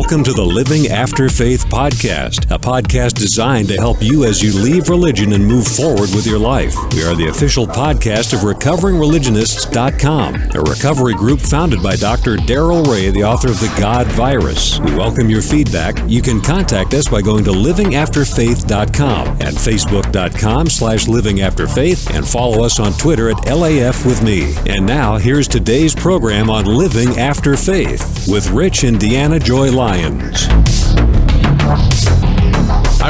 Welcome to the Living After Faith podcast, a podcast designed to help you as you leave religion and move forward with your life. We are the official podcast of RecoveringReligionists.com, a recovery group founded by Dr. Darrel Ray, the author of The God Virus. We welcome your feedback. You can contact us by going to livingafterfaith.com and facebook.com/livingafterfaith and follow us on Twitter at LAF with me. And now, here's today's program on Living After Faith with Rich and Deanna Joy Lyons. I'm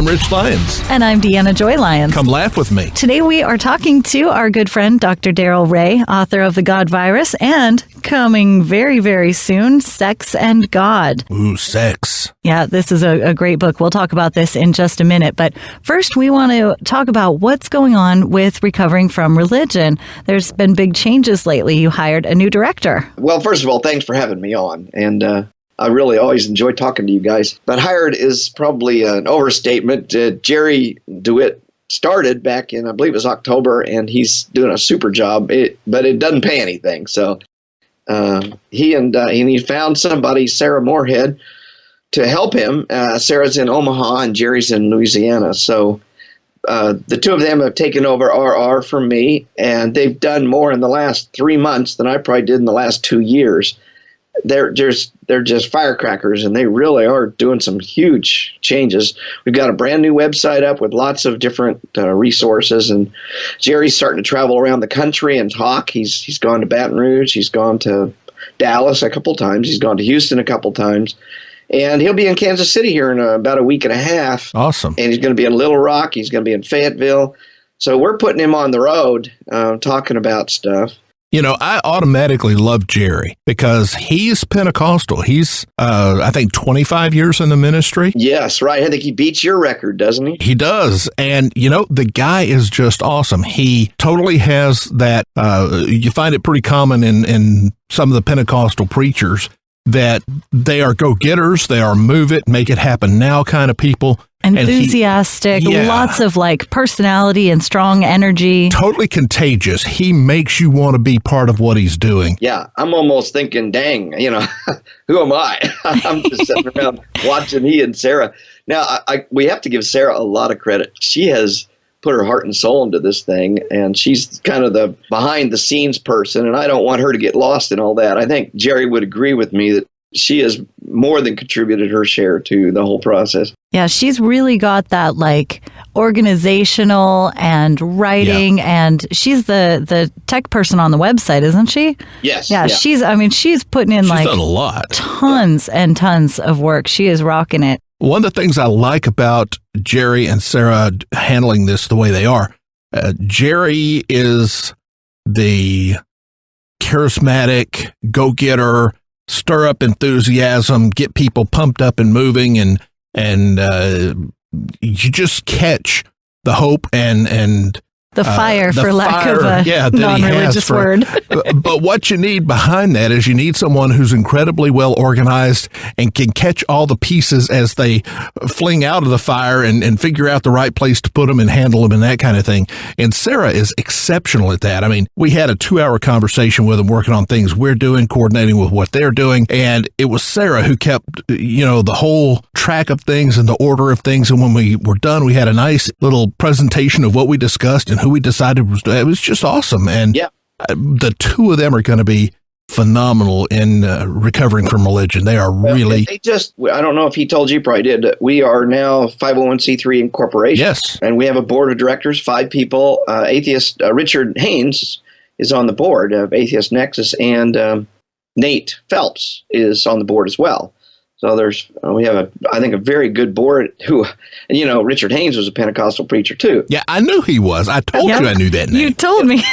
Rich Lyons. And I'm Deanna Joy Lyons. Come laugh with me. Today we are talking to our good friend, Dr. Darrel Ray, author of The God Virus, and coming very, very soon, Sex and God. Ooh, sex. Yeah, this is a great book. We'll talk about this in just a minute. But first, we want to talk about what's going on with recovering from religion. There's been big changes lately. You hired a new director. Well, first of all, thanks for having me on. And I really always enjoy talking to you guys. But hired is probably an overstatement. Jerry DeWitt started back in, I believe it was October, and he's doing a super job, but it doesn't pay anything. So he found somebody, Sarah Moorhead, to help him. Sarah's in Omaha and Jerry's in Louisiana. So the two of them have taken over RR from me, and they've done more in the last 3 months than I probably did in the last 2 years. They're just firecrackers, and they really are doing some huge changes. We've got a brand new website up with lots of different resources, and Jerry's starting to travel around the country and talk. He's gone to Baton Rouge, he's gone to Dallas a couple times, he's gone to Houston a couple times, and he'll be in Kansas City here in about a week and a half. Awesome. And he's going to be in Little Rock, he's going to be in Fayetteville. So we're putting him on the road, talking about stuff. You know, I automatically love Jerry because he's Pentecostal. He's, I think, 25 years in the ministry. Yes, right. I think he beats your record, doesn't he? He does. And, you know, the guy is just awesome. He totally has that, you find it pretty common in some of the Pentecostal preachers that they are go-getters, they are move it, make it happen now kind of people. Enthusiastic, lots of like personality and strong energy. Totally contagious. He makes you want to be part of what he's doing. Yeah, I'm almost thinking, dang, who am I? I'm just sitting around watching he and Sarah. Now, we have to give Sarah a lot of credit. She has put her heart and soul into this thing, and she's kind of the behind-the-scenes person, and I don't want her to get lost in all that. I think Jerry would agree with me that she has more than contributed her share to the whole process. Yeah, she's really got that like organizational and writing, and she's the tech person on the website, isn't she? Yes. Yeah, she's putting in she's done a lot. Tons and tons of work. She is rocking it. One of the things I like about Jerry and Sarah handling this the way they are, Jerry is the charismatic go-getter, stir up enthusiasm, get people pumped up and moving, and you just catch the hope and the fire, for lack of a non-religious word. But what you need behind that is you need someone who's incredibly well organized and can catch all the pieces as they fling out of the fire and figure out the right place to put them and handle them and that kind of thing. And Sarah is exceptional at that. I mean, we had a 2-hour conversation with them working on things we're doing, coordinating with what they're doing. And it was Sarah who kept, the whole track of things and the order of things. And when we were done, we had a nice little presentation of what we discussed and who we decided it was just awesome. And the two of them are going to be phenomenal in recovering from religion. They are really... I don't know if he told you, probably did. We are now 501c3 incorporation. Yes. And we have a board of directors, 5 people. Atheist Richard Haynes is on the board of Atheist Nexus, and Nate Phelps is on the board as well. So we have I think a very good board who, Richard Haynes was a Pentecostal preacher too. Yeah, I knew he was. I told you I knew that name. You told me.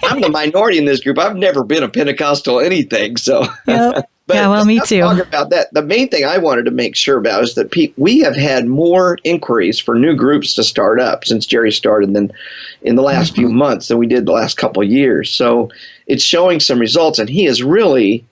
I'm the minority in this group. I've never been a Pentecostal anything. So, Yep. Me too. Talking about that, the main thing I wanted to make sure about is that we have had more inquiries for new groups to start up since Jerry started than in the last few months than we did the last couple of years. So it's showing some results, and he is really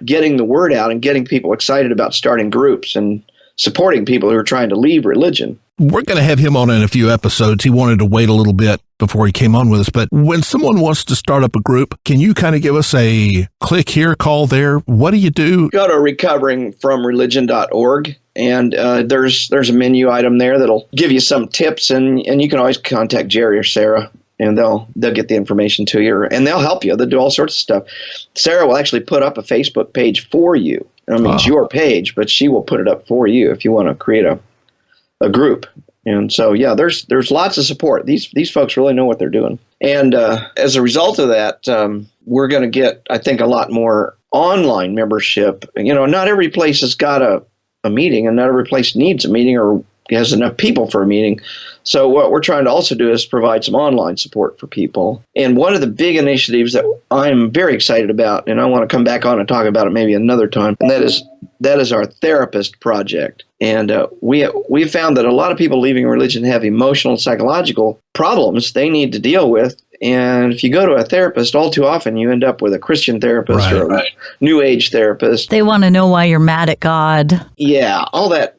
getting the word out and getting people excited about starting groups. And supporting people who are trying to leave religion. We're going to have him on in a few episodes. He wanted to wait a little bit before he came on with us. But when someone wants to start up a group, can you kind of give us a click here, call there? What do you do? Go to recoveringfromreligion.org, and there's a menu item there that'll give you some tips, and you can always contact Jerry or Sarah, and they'll get the information to you, and they'll help you. They'll do all sorts of stuff. Sarah will actually put up a Facebook page for you. I mean, It's your page, but she will put it up for you if you want to create a group. And so, yeah, there's lots of support. These folks really know what they're doing. And as a result of that, we're going to get, I think, a lot more online membership. Not every place has got a meeting, and not every place needs a meeting or has enough people for a meeting. So what we're trying to also do is provide some online support for people. And one of the big initiatives that I'm very excited about, and I want to come back on and talk about it maybe another time, and that is our therapist project. And we found that a lot of people leaving religion have emotional and psychological problems they need to deal with. And if you go to a therapist, all too often you end up with a Christian therapist or a New Age therapist. They want to know why you're mad at God. Yeah, all that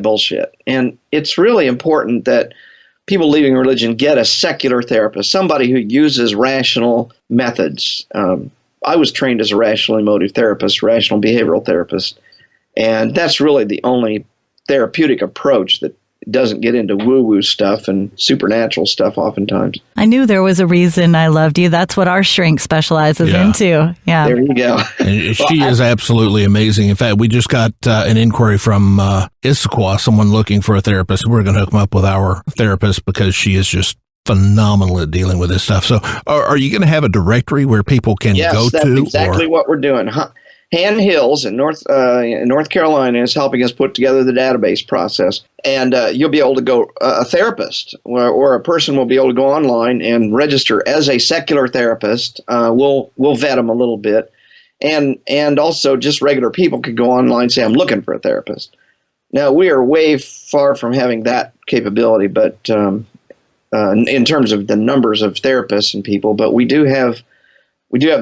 bullshit. And it's really important that people leaving religion get a secular therapist, somebody who uses rational methods. I was trained as a rational emotive therapist, rational behavioral therapist, and that's really the only therapeutic approach that doesn't get into woo-woo stuff and supernatural stuff oftentimes. I knew there was a reason I loved you. That's what our shrink specializes into. Yeah. There you go. And she is absolutely amazing. In fact, we just got an inquiry from Issaquah, someone looking for a therapist. We're going to hook them up with our therapist because she is just phenomenal at dealing with this stuff. So are you going to have a directory where people can go to? Yes, that's exactly what we're doing. Han Hills in North Carolina is helping us put together the database process, and you'll be able to go. A therapist or a person will be able to go online and register as a secular therapist. We'll vet them a little bit, and also just regular people could go online and say, "I'm looking for a therapist." Now we are way far from having that capability, but in terms of the numbers of therapists and people, but we do have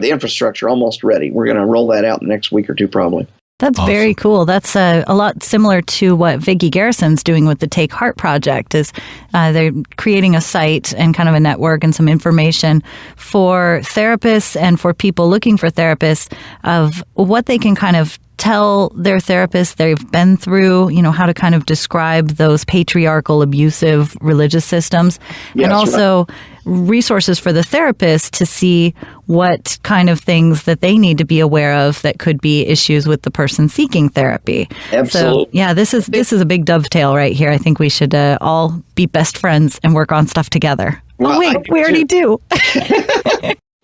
the infrastructure almost ready. We're going to roll that out in the next week or two, probably. That's awesome. Very cool. That's a lot similar to what Vicki Garrison's doing with the Take Heart Project. Is they're creating a site and kind of a network and some information for therapists and for people looking for therapists of what they can kind of tell their therapist they've been through, how to kind of describe those patriarchal, abusive religious systems, and also resources for the therapist to see what kind of things that they need to be aware of that could be issues with the person seeking therapy. Absolutely. So, yeah, this is a big dovetail right here. I think we should all be best friends and work on stuff together. Well, we already do.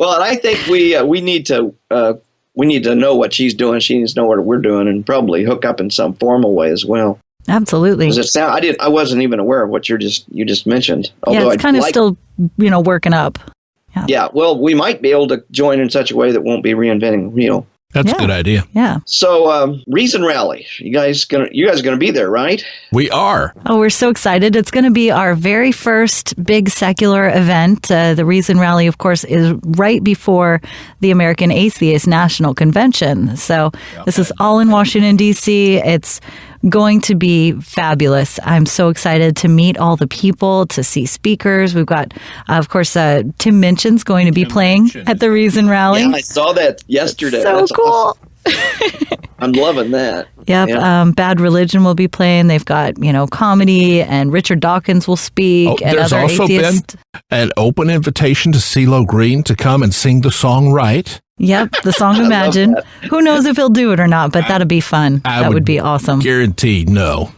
Well, and I think we need to know what she's doing. She needs to know what we're doing, and probably hook up in some formal way as well. Absolutely. I wasn't even aware of what you just mentioned. Yeah, it's kind of still working up. Yeah. Well, we might be able to join in such a way that won't be reinventing the wheel. That's a good idea. Yeah. So, Reason Rally. You guys gonna be there, right? We are. Oh, we're so excited! It's going to be our very first big secular event. The Reason Rally, of course, is right before the American Atheist National Convention. So this is all in Washington, D.C. It's going to be fabulous. I'm so excited to meet all the people, to see speakers. We've got, of course, Tim Minchin's going to be playing at the Reason Rally. Yeah, I saw that yesterday. So That's cool. Awesome. I'm loving that. Yep. Yeah. Bad Religion will be playing. They've got, comedy, and Richard Dawkins will speak. And there's other also atheists. been an open invitation to CeeLo Green to come and sing the song Right. Yep, the song Imagine. Who knows if he'll do it or not, but that'll be fun. That would be awesome. Guaranteed no.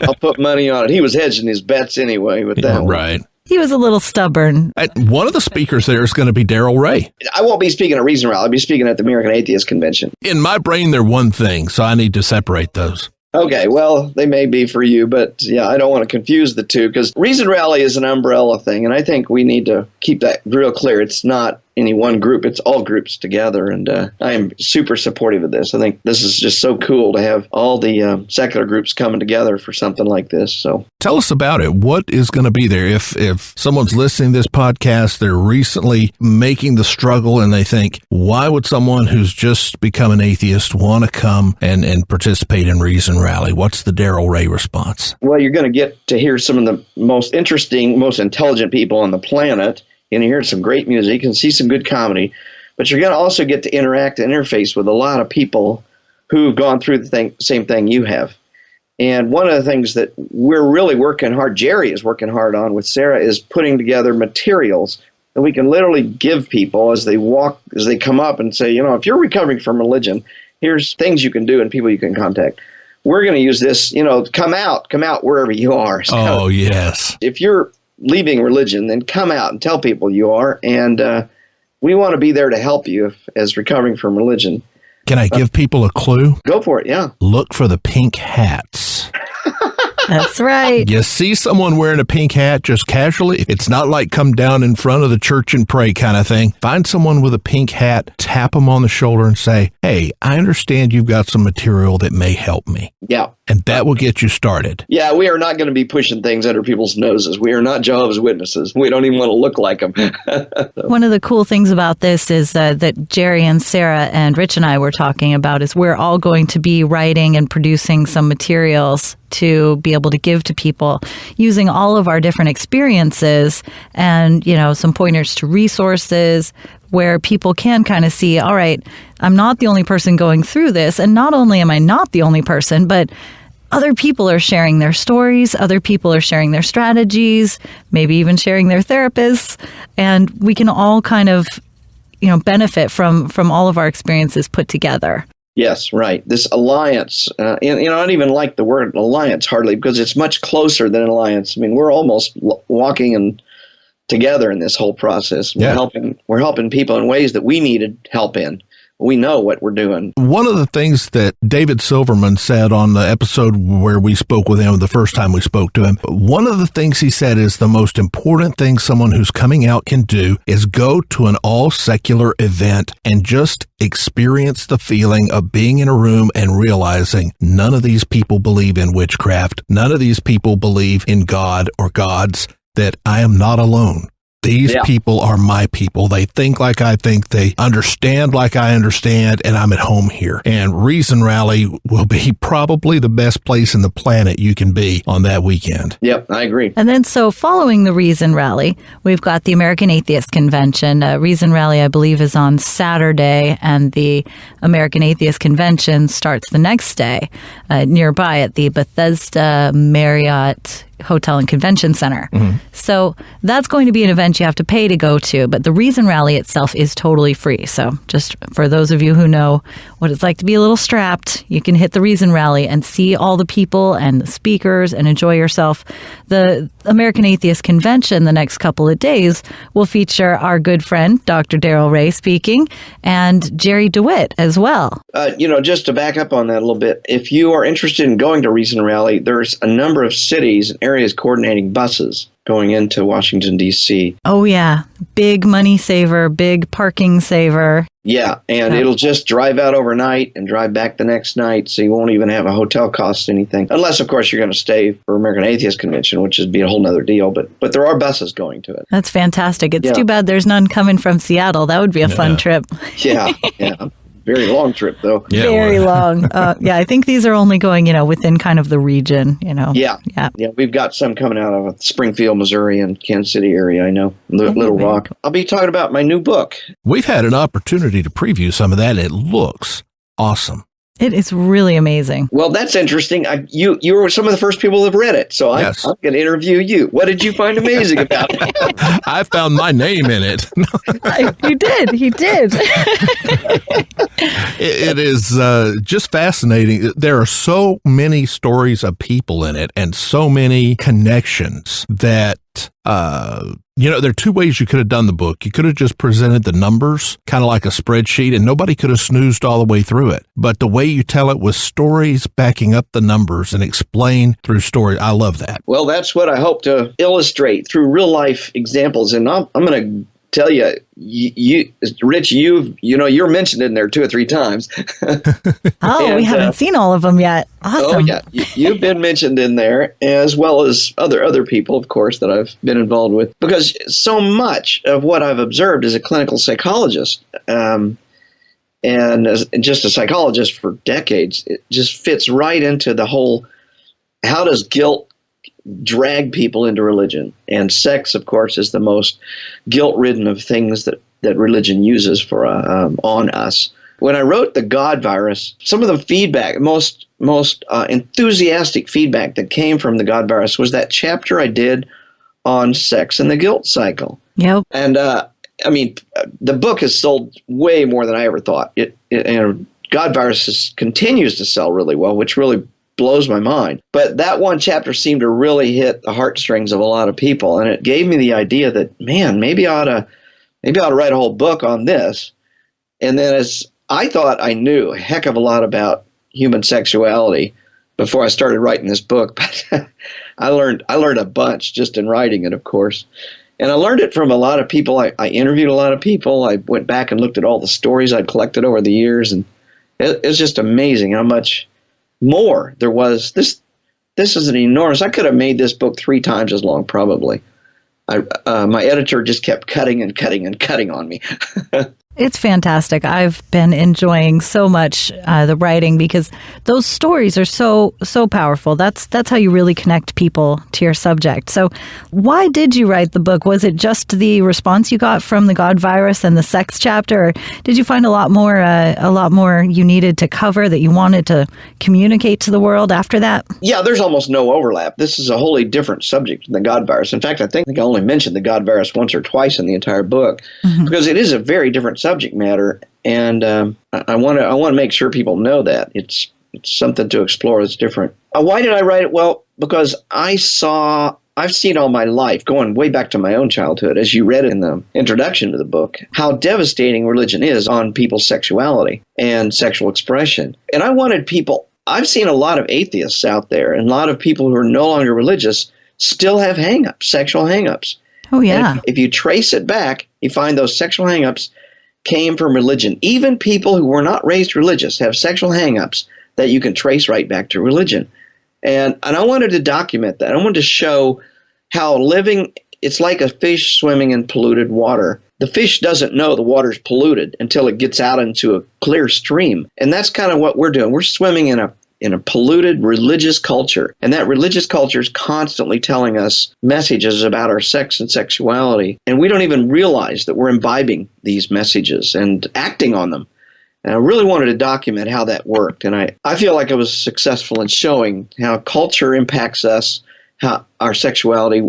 I'll put money on it. He was hedging his bets anyway with that. Right. He was a little stubborn. One of the speakers there is going to be Darrel Ray. I won't be speaking at Reason Rally. I'll be speaking at the American Atheist Convention. In my brain, they're one thing, so I need to separate those. Okay, well, they may be for you, but yeah, I don't want to confuse the two because Reason Rally is an umbrella thing, and I think we need to keep that real clear. It's not any one group. It's all groups together. And I am super supportive of this. I think this is just so cool to have all the secular groups coming together for something like this. So tell us about it. What is going to be there? If someone's listening to this podcast, they're recently making the struggle and they think, why would someone who's just become an atheist want to come and participate in Reason Rally? What's the Darrel Ray response? Well, you're going to get to hear some of the most interesting, most intelligent people on the planet. You're going to hear some great music and see some good comedy. But you're going to also get to interact and interface with a lot of people who've gone through the same thing you have. And one of the things that we're really working hard, Jerry is working hard on with Sarah, is putting together materials that we can literally give people as they come up and say, if you're recovering from religion, here's things you can do and people you can contact. We're going to use this, come out wherever you are. So oh, yes. If you're leaving religion, then come out and tell people you are. And we want to be there to help you as recovering from religion. Can I give people a clue? Go for it, yeah. Look for the pink hats. That's right. You see someone wearing a pink hat just casually, it's not like come down in front of the church and pray kind of thing. Find someone with a pink hat, tap them on the shoulder and say, hey, I understand you've got some material that may help me. Yeah. And that will get you started. Yeah, we are not going to be pushing things under people's noses. We are not Jehovah's Witnesses. We don't even want to look like them. One of the cool things about this is that Jerry and Sarah and Rich and I were talking about is we're all going to be writing and producing some materials to be able to give to people using all of our different experiences and, some pointers to resources where people can kind of see, all right, I'm not the only person going through this. And not only am I not the only person, but other people are sharing their stories. Other people are sharing their strategies, maybe even sharing their therapists. And we can all kind of, benefit from all of our experiences put together. Yes, right. This alliance, I don't even like the word alliance hardly because it's much closer than an alliance. I mean, we're almost walking together in this whole process. Yeah. We're helping people in ways that we needed help in. We know what we're doing. One of the things that David Silverman said on the episode where we spoke with him the first time we spoke to him, one of the things he said is the most important thing someone who's coming out can do is go to an all-secular event and just experience the feeling of being in a room and realizing none of these people believe in witchcraft. None of these people believe in God or gods, that I am not alone. These people are my people. They think like I think. They understand like I understand, and I'm at home here. And Reason Rally will be probably the best place in the planet you can be on that weekend. Yep, I agree. And then so following the Reason Rally, we've got the American Atheist Convention. Reason Rally, I believe, is on Saturday, and the American Atheist Convention starts the next day nearby at the Bethesda Marriott Hotel and Convention Center. Mm-hmm. So that's going to be an event you have to pay to go to, but the Reason Rally itself is totally free. So just for those of you who know what it's like to be a little strapped, you can hit the Reason Rally and see all the people and the speakers and enjoy yourself. The American Atheist Convention the next couple of days will feature our good friend, Dr. Darrel Ray speaking, and Jerry DeWitt as well. Just to back up on that a little bit, if you are interested in going to Reason Rally, there's a number of cities and areas coordinating buses going into Washington, D.C. Oh, yeah. Big money saver, big parking saver. Yeah, and it'll just drive out overnight and drive back the next night, so you won't even have a hotel cost anything. Unless, of course, you're going to stay for American Atheist Convention, which would be a whole nother deal, but there are buses going to it. That's fantastic. It's too bad there's none coming from Seattle. That would be a fun trip. Yeah. Very long trip, though. Yeah, very long. I think these are only going, within kind of the region, Yeah. We've got some coming out of Springfield, Missouri, and Kansas City area, I know. Little Rock. I'll be talking about my new book. We've had an opportunity to preview some of that. It looks awesome. It is really amazing. Well, that's interesting. You were some of the first people who have read it, so I'm going to interview you. What did you find amazing about it? I found my name in it. You did. He did. It is just fascinating. There are so many stories of people in it and so many connections that there are two ways you could have done the book. You could have just presented the numbers, kind of like a spreadsheet, and nobody could have snoozed all the way through it. But the way you tell it with stories backing up the numbers and explain through stories, I love that. Well, that's what I hope to illustrate through real life examples. And I'm going to tell you, Rich, you're mentioned in there 2 or 3 times. Oh, we haven't seen all of them yet. Awesome. Oh, yeah. You've been mentioned in there, as well as other people, of course, that I've been involved with. Because so much of what I've observed as a clinical psychologist, and as just a psychologist for decades, it just fits right into the whole, how does guilt drag people into religion? And sex, of course, is the most guilt-ridden of things that religion uses for on us. When I wrote The God Virus, some of the feedback, most enthusiastic feedback that came from The God Virus was that chapter I did on sex and the guilt cycle. Yep. And the book has sold way more than I ever thought. God Virus continues to sell really well, which really blows my mind. But that one chapter seemed to really hit the heartstrings of a lot of people, and it gave me the idea that, man, maybe I ought to write a whole book on this. And then, as I thought I knew a heck of a lot about human sexuality before I started writing this book, but I learned a bunch just in writing it, of course. And I learned it from a lot of people. I interviewed a lot of people. I went back and looked at all the stories I'd collected over the years, and it's just amazing how much more there was. This is an enormous. I could have made this book 3 times as long, probably. My editor just kept cutting and cutting and cutting on me. It's fantastic. I've been enjoying so much the writing because those stories are so powerful. That's how you really connect people to your subject. So why did you write the book? Was it just the response you got from the God Virus and the sex chapter, or did you find a lot more you needed to cover that you wanted to communicate to the world after that? Yeah, there's almost no overlap. This is a wholly different subject than the God Virus. In fact, I think I only mentioned the God Virus once or twice in the entire book, because it is a very different subject matter, and I want to make sure people know that it's something to explore that's different. Why did I write it? Well, because I've seen all my life, going way back to my own childhood, as you read in the introduction to the book, how devastating religion is on people's sexuality and sexual expression. And I wanted people. I've seen a lot of atheists out there, and a lot of people who are no longer religious still have hang-ups, sexual hang-ups. Oh, yeah. And if you trace it back, you find those sexual hang-ups came from religion. Even people who were not raised religious have sexual hang-ups that you can trace right back to religion. And I wanted to document that. I wanted to show how it's like a fish swimming in polluted water. The fish doesn't know the water's polluted until it gets out into a clear stream. And that's kind of what we're doing. We're swimming in a polluted religious culture. And that religious culture is constantly telling us messages about our sex and sexuality. And we don't even realize that we're imbibing these messages and acting on them. And I really wanted to document how that worked. And I feel like I was successful in showing how culture impacts us, how our sexuality,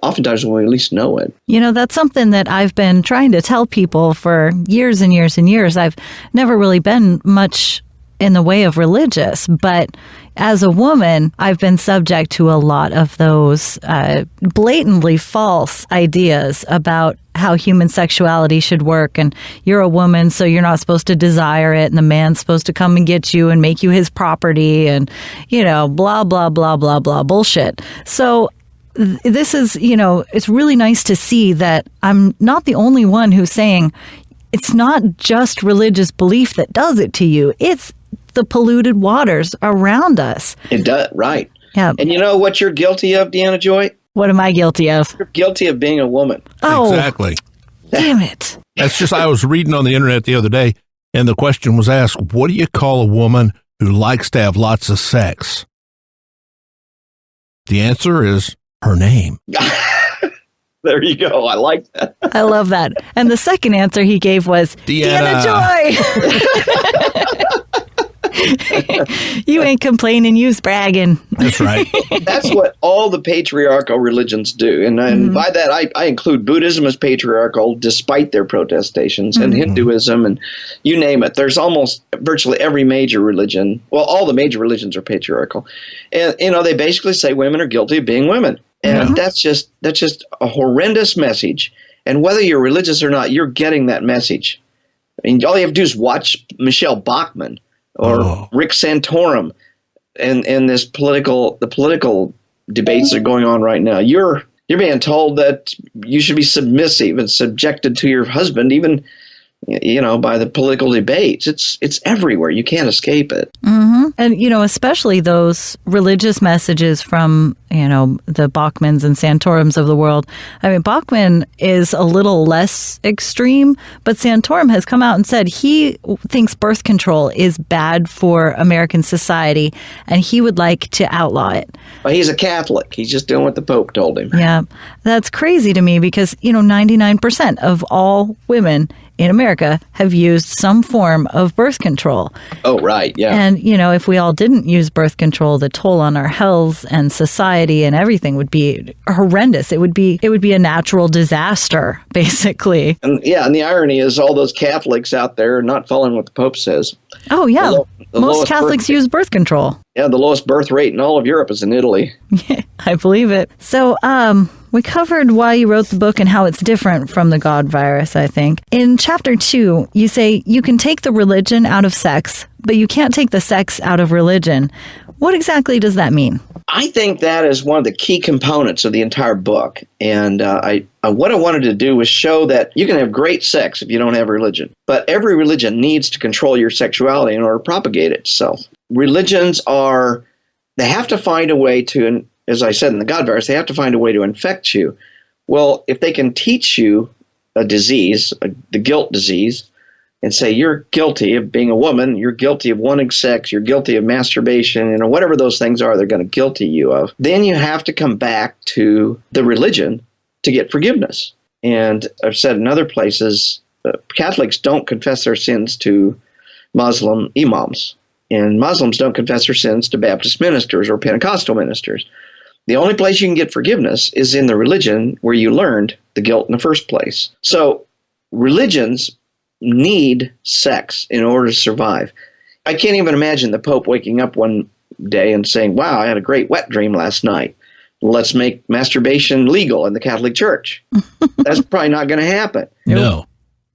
oftentimes when we least know it. You know, that's something that I've been trying to tell people for years and years and years. I've never really been much in the way of religious, but as a woman, I've been subject to a lot of those blatantly false ideas about how human sexuality should work. And you're a woman, so you're not supposed to desire it. And the man's supposed to come and get you and make you his property and, blah, blah, blah, blah, blah, bullshit. So this is, it's really nice to see that I'm not the only one who's saying it's not just religious belief that does it to you. It's the polluted waters around us. It does, right. Yeah. And you know what you're guilty of, Deanna Joy? What am I guilty of? You're guilty of being a woman. Oh, exactly. Damn it. That's just, I was reading on the internet the other day, and the question was asked, what do you call a woman who likes to have lots of sex? The answer is her name. There you go. I like that. I love that. And the second answer he gave was Deanna Joy. You ain't complaining, you's bragging. That's right. That's what all the patriarchal religions do. And by that, I include Buddhism as patriarchal, despite their protestations, and Hinduism, and you name it. There's almost virtually every major religion. Well, all the major religions are patriarchal. And, they basically say women are guilty of being women. And that's just a horrendous message. And whether you're religious or not, you're getting that message. I mean, all you have to do is watch Michelle Bachmann or Rick Santorum and the political debates that are going on right now. You're You're being told that you should be submissive and subjected to your husband, even, by the political debates. It's everywhere. You can't escape it. Mm-hmm. And, especially those religious messages from, the Bachmans and Santorums of the world. I mean, Bachman is a little less extreme, but Santorum has come out and said he thinks birth control is bad for American society, and he would like to outlaw it. Well, he's a Catholic. He's just doing what the Pope told him. Yeah, that's crazy to me because, 99% of all women in America have used some form of birth control. Oh, right, yeah. And, if we all didn't use birth control, the toll on our health and society and everything would be horrendous. It would be a natural disaster, basically. And the irony is all those Catholics out there are not following what the Pope says. Oh, yeah. Most Catholics use birth control. Yeah, the lowest birth rate in all of Europe is in Italy. Yeah, I believe it. So, we covered why you wrote the book and how it's different from the God virus, I think. In chapter 2, you say you can take the religion out of sex, but you can't take the sex out of religion. What exactly does that mean? I think that is one of the key components of the entire book. And what I wanted to do was show that you can have great sex if you don't have religion. But every religion needs to control your sexuality in order to propagate itself. Religions they have to find a way to, as I said in the God virus, they have to find a way to infect you. Well, if they can teach you a disease, the guilt disease, and say you're guilty of being a woman, you're guilty of wanting sex, you're guilty of masturbation, whatever those things are they're going to guilty you of, then you have to come back to the religion to get forgiveness. And I've said in other places, Catholics don't confess their sins to Muslim imams, and Muslims don't confess their sins to Baptist ministers or Pentecostal ministers. The only place you can get forgiveness is in the religion where you learned the guilt in the first place. So religions need sex in order to survive. I can't even imagine the Pope waking up one day and saying, wow, I had a great wet dream last night. Let's make masturbation legal in the Catholic Church. That's probably not going to happen. No.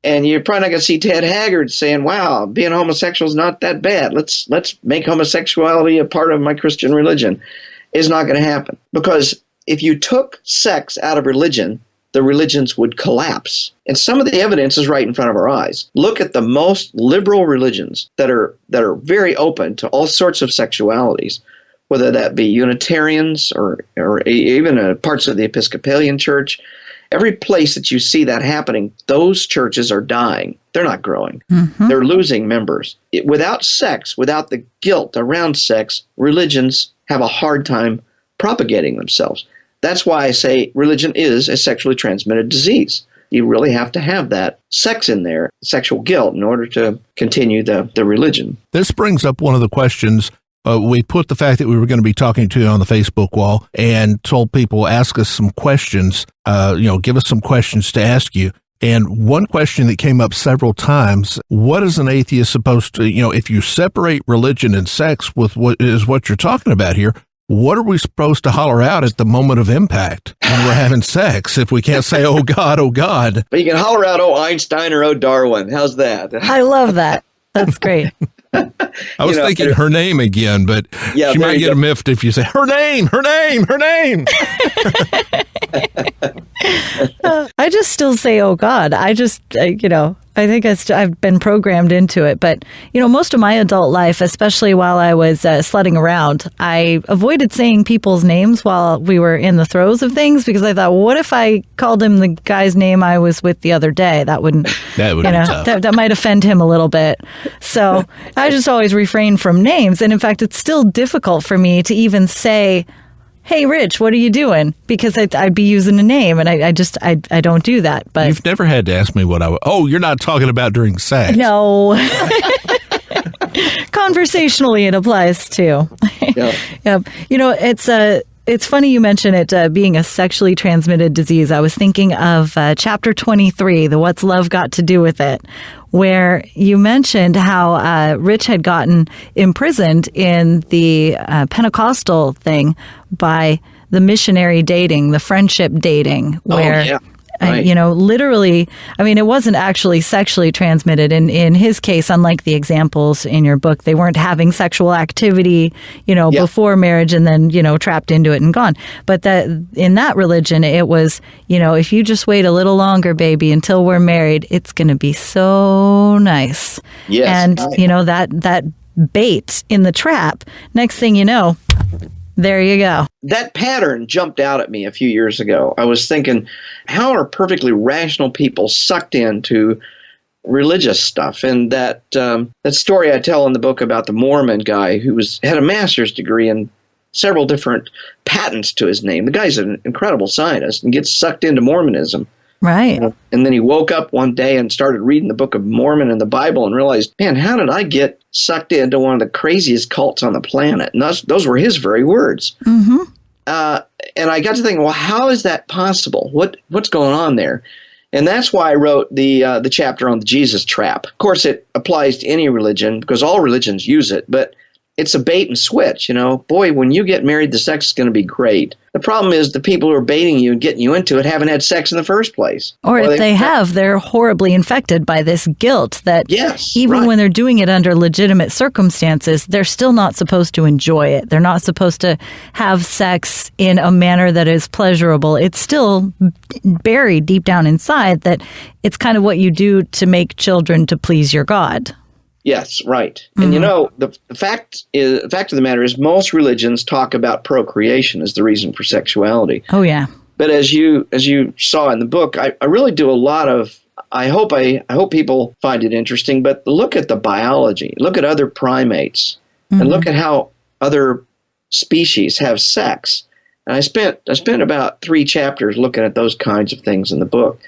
And you're probably not going to see Ted Haggard saying, wow, being homosexual is not that bad. Let's make homosexuality a part of my Christian religion. It's not going to happen. Because if you took sex out of religion, the religions would collapse. And some of the evidence is right in front of our eyes. Look at the most liberal religions that are very open to all sorts of sexualities, whether that be Unitarians or even parts of the Episcopalian Church. Every place that you see that happening, those churches are dying. They're not growing. Mm-hmm. They're losing members. Without sex, without the guilt around sex, religions have a hard time propagating themselves. That's why I say religion is a sexually transmitted disease. You really have to have that sex in there, sexual guilt, in order to continue the religion. This brings up one of the questions. We put the fact that we were going to be talking to you on the Facebook wall and told people, ask us some questions, give us some questions to ask you. And one question that came up several times, what is an atheist supposed to, if you separate religion and sex with what you're talking about here, what are we supposed to holler out at the moment of impact when we're having sex if we can't say, oh, God, oh, God? But you can holler out, oh, Einstein or oh, Darwin. How's that? I love that. That's great. I was thinking her name again, but she might get miffed if you say, her name. I just still say, oh, God. I think I've been programmed into it. But, most of my adult life, especially while I was sledding around, I avoided saying people's names while we were in the throes of things because I thought, what if I called him the guy's name I was with the other day? That would be tough. That might offend him a little bit. So I just always refrain from names. And in fact, it's still difficult for me to even say, hey, Rich, what are you doing? Because I'd be using a name, and I don't do that. But you've never had to ask me what oh, you're not talking about during sex. No. Conversationally, it applies too. Yeah. It's funny you mention it being a sexually transmitted disease. I was thinking of chapter 23, the What's Love Got to Do with It, where you mentioned how Rich had gotten imprisoned in the Pentecostal thing by the missionary dating, the friendship dating, where Right. Literally, it wasn't actually sexually transmitted. In his case, unlike the examples in your book, they weren't having sexual activity, before marriage and then, trapped into it and gone. But that in that religion, it was, if you just wait a little longer, baby, until we're married, it's going to be so nice. Yes. And, that bait in the trap, next thing you know, there you go. That pattern jumped out at me a few years ago. I was thinking, how are perfectly rational people sucked into religious stuff? And that story I tell in the book about the Mormon guy who had a master's degree and several different patents to his name. The guy's an incredible scientist and gets sucked into Mormonism. Right. And then he woke up one day and started reading the Book of Mormon and the Bible and realized, man, how did I get sucked into one of the craziest cults on the planet? And those were his very words. Mm-hmm. And I got to thinking, well, how is that possible? What's going on there? And that's why I wrote the chapter on the Jesus trap. Of course, it applies to any religion because all religions use it, but it's a bait and switch. Boy, when you get married, the sex is going to be great. The problem is the people who are baiting you and getting you into it haven't had sex in the first place. Or if they have, they're horribly infected by this guilt that even when they're doing it under legitimate circumstances, they're still not supposed to enjoy it. They're not supposed to have sex in a manner that is pleasurable. It's still buried deep down inside that it's kind of what you do to make children to please your God. Yes, right. And the fact of the matter is most religions talk about procreation as the reason for sexuality. Oh yeah. But as you saw in the book, I really do a lot of I hope people find it interesting, but look at the biology. Look at other primates and look at how other species have sex. And I spent about 3 chapters looking at those kinds of things in the book.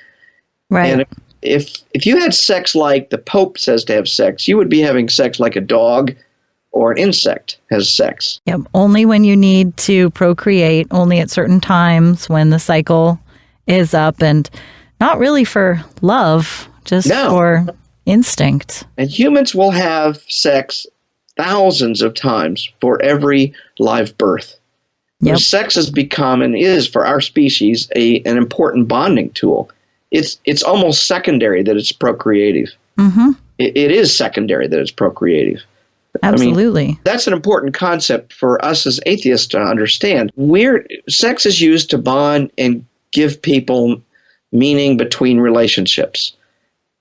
Right. And if you had sex like the Pope says to have sex, you would be having sex like a dog or an insect has sex. Yep. Only when you need to procreate, only at certain times when the cycle is up, and not really for love, just for instinct. And humans will have sex thousands of times for every live birth. Yep. Sex has become and is for our species an important bonding tool. It's almost secondary that it's procreative. Mm-hmm. It is secondary that it's procreative. Absolutely. That's an important concept for us as atheists to understand. Sex is used to bond and give people meaning between relationships.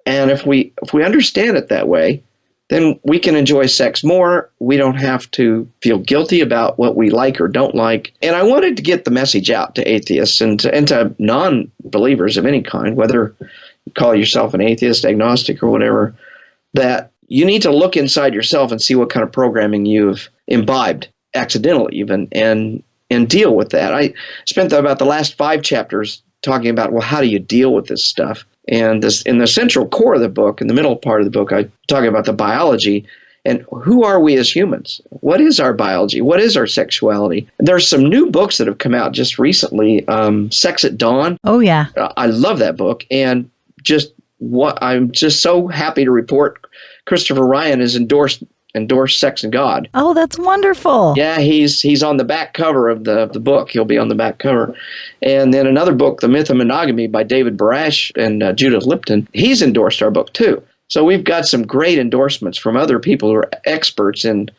And if we understand it that way, then we can enjoy sex more. We don't have to feel guilty about what we like or don't like. And I wanted to get the message out to atheists and to non-believers of any kind, whether you call yourself an atheist, agnostic, or whatever, that you need to look inside yourself and see what kind of programming you've imbibed, accidentally even, and deal with that. I spent about the last 5 chapters talking about, well, how do you deal with this stuff? And in the central core of the book, in the middle part of the book, I talk about the biology and who are we as humans? What is our biology? What is our sexuality? There's some new books that have come out just recently, Sex at Dawn. Oh, yeah. I love that book. And I'm just so happy to report Christopher Ryan has endorsed Sex and God. Oh, that's wonderful. Yeah, he's on the back cover of the book. He'll be on the back cover. And then another book, The Myth of Monogamy by David Barash and Judith Lipton, he's endorsed our book too. So we've got some great endorsements from other people who are experts in